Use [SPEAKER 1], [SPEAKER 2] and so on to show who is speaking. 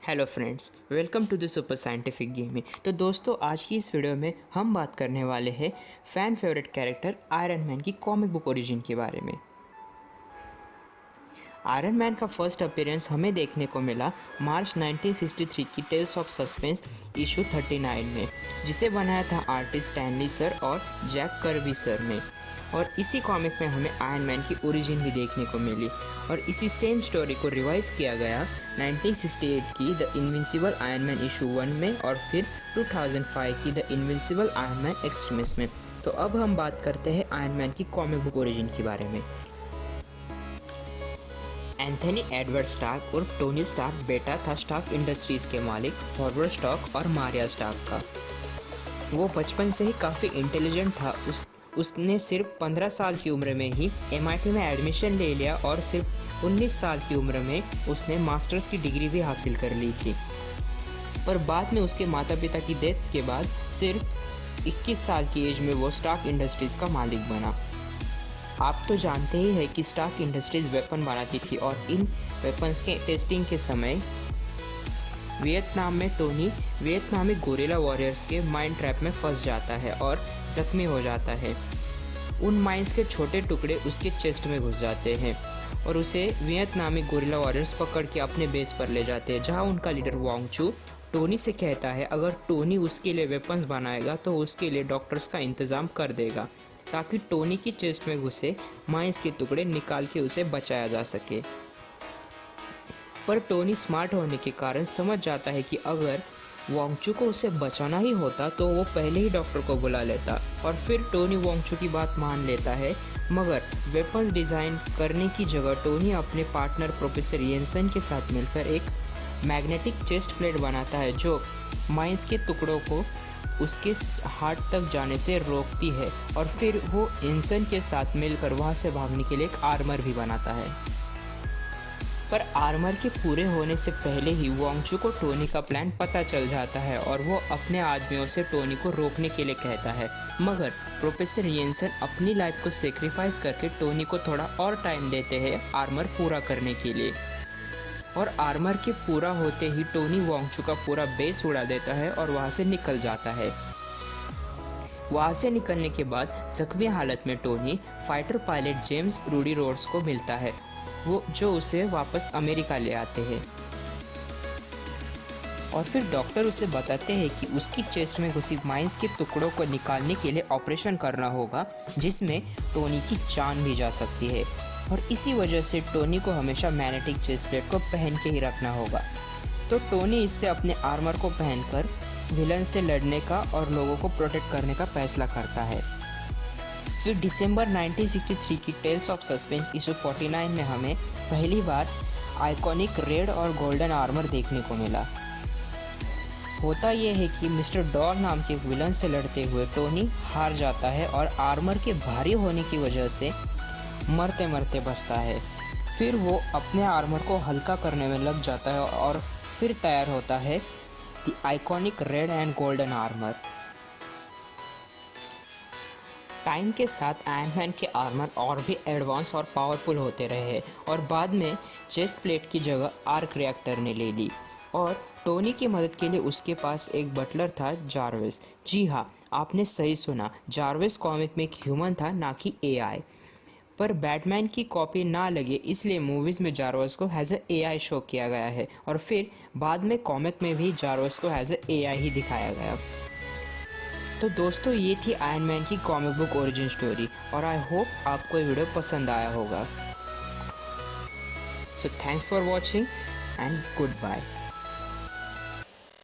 [SPEAKER 1] Hello friends, welcome to the super scientific gaming. तो दोस्तों, आज की इस वीडियो में हम बात करने वाले हैं fan favourite character iron Man की कॉमिक बुक ओरिजिन के बारे में। आयरन मैन का फर्स्ट अपीयरेंस हमें देखने को मिला मार्च 1963 की टेल्स ऑफ सस्पेंस इशू 39 में, जिसे बनाया था आर्टिस्ट स्टैनली सर और जैक कर्बी सर ने। और इसी कॉमिक में हमें आयरन मैन की ओरिजिन भी देखने को मिली और इसी सेम स्टोरी को रिवाइज किया गया 1968 की the invincible iron man issue 1 में और फिर 2005 की the invincible iron man extremist में। तो अब हम बात करते हैं आयरन मैन की कॉमिक बुक ओरिजिन के बारे में। एंथनी एडवर्ड स्टार्क और टोनी स्टार्क बेटा था स्टार्क इंडस्ट्रीज के मालिक हॉवर्ड स्टार्क और मारिया स्टार्क का। वो बचपन से ही काफ़ी इंटेलिजेंट था। उसने सिर्फ 15 साल की उम्र में ही MIT में एडमिशन ले लिया और सिर्फ 19 साल की उम्र में उसने मास्टर्स की डिग्री भी हासिल कर ली थी। पर बाद में उसके माता पिता की डेथ के बाद सिर्फ 21 साल की एज में वो स्टार्क इंडस्ट्रीज़ का मालिक बना। आप तो जानते ही हैं कि स्टार्क इंडस्ट्रीज़ वेपन बनाती थी और इन वेपन्स के टेस्टिंग के समय वियतनाम में टोनी वियतनामी गोरिल्ला वॉरियर्स के माइन ट्रैप में फंस जाता है और जख्मी हो जाता है। उन माइंस के छोटे टुकड़े उसके चेस्ट में घुस जाते हैं और उसे वियतनामी गोरिल्ला वॉरियर्स पकड़ के अपने बेस पर ले जाते हैं, जहां उनका लीडर वांग चू टोनी से कहता है अगर टोनी उसके लिए वेपन्स बनाएगा तो उसके लिए डॉक्टर्स का इंतज़ाम कर देगा ताकि टोनी की चेस्ट में घुसे माइंस के टुकड़े निकाल के उसे बचाया जा सके। पर टोनी स्मार्ट होने के कारण समझ जाता है कि अगर वांगचू को उसे बचाना ही होता तो वो पहले ही डॉक्टर को बुला लेता और फिर टोनी वांगचू की बात मान लेता है। मगर वेपन्स डिज़ाइन करने की जगह टोनी अपने पार्टनर प्रोफेसर येंसन के साथ मिलकर एक मैग्नेटिक चेस्ट प्लेट बनाता है जो माइंस के टुकड़ों को उसके हार्ट तक जाने से रोकती है और फिर वो येंसन के साथ मिलकर वहाँ से भागने के लिए एक आर्मर भी बनाता है। पर आर्मर के पूरे होने से पहले ही वांगचू को टोनी का प्लान पता चल जाता है और वो अपने आदमियों से टोनी को रोकने के लिए कहता है। मगर प्रोफेसर येंसन अपनी लाइफ को सेक्रीफाइस करके टोनी को थोड़ा और टाइम देते हैं आर्मर पूरा करने के लिए। और आर्मर के पूरा होते ही टोनी वांगचू का पूरा बेस उड़ा देता है और वहाँ से निकल जाता है। वहाँ से निकलने के बाद जख्मी हालत में Tony fighter pilot James Rudy Rhodes को मिलता है, वो जो उसे वापस अमेरिका ले आते हैं। और फिर डॉक्टर उसे बताते हैं कि उसकी चेस्ट में घुसी माइंस के टुकड़ों को निकालने के लिए ऑपरेशन करना होगा जिसमें टोनी की जान भी जा सकती है और इसी वजह से टोनी को हमेशा मैग्नेटिक चेस्ट प्लेट को पहन के ही रखना होगा। तो टोनी इससे अपने आर्मर को पहनकर विलन से लड़ने का और लोगों को प्रोटेक्ट करने का फैसला करता है। फिर दिसंबर 1963 की टेल्स ऑफ सस्पेंस इशू 49 में हमें पहली बार आइकॉनिक रेड और गोल्डन आर्मर देखने को मिला। होता यह है कि मिस्टर डॉल नाम के विलन से लड़ते हुए टोनी हार जाता है और आर्मर के भारी होने की वजह से मरते मरते बचता है। फिर वो अपने आर्मर को हल्का करने में लग जाता है और फिर तैयार होता है the iconic red and golden armour. Time के साथ आयरन मैन के आर्मर और भी एडवांस और पावरफुल होते रहे और बाद में चेस्ट प्लेट की जगह आर्क रिएक्टर ने ले ली और टोनी की मदद के लिए उसके पास एक बटलर था, जार्विस। जी हाँ, आपने सही सुना, जार्विस कॉमिक में एक ह्यूमन था, ना कि AI। पर बैटमैन की कॉपी ना लगे इसलिए मूवीज़ में जार्विस को एज AI शो किया गया है और फिर बाद में कॉमिक में भी जार्विस को एज AI ही दिखाया गया। तो दोस्तों, ये थी आयरन मैन की कॉमिक बुक ओरिजिन स्टोरी और आई होप आपको ये वीडियो पसंद आया होगा। So thanks for watching and good bye.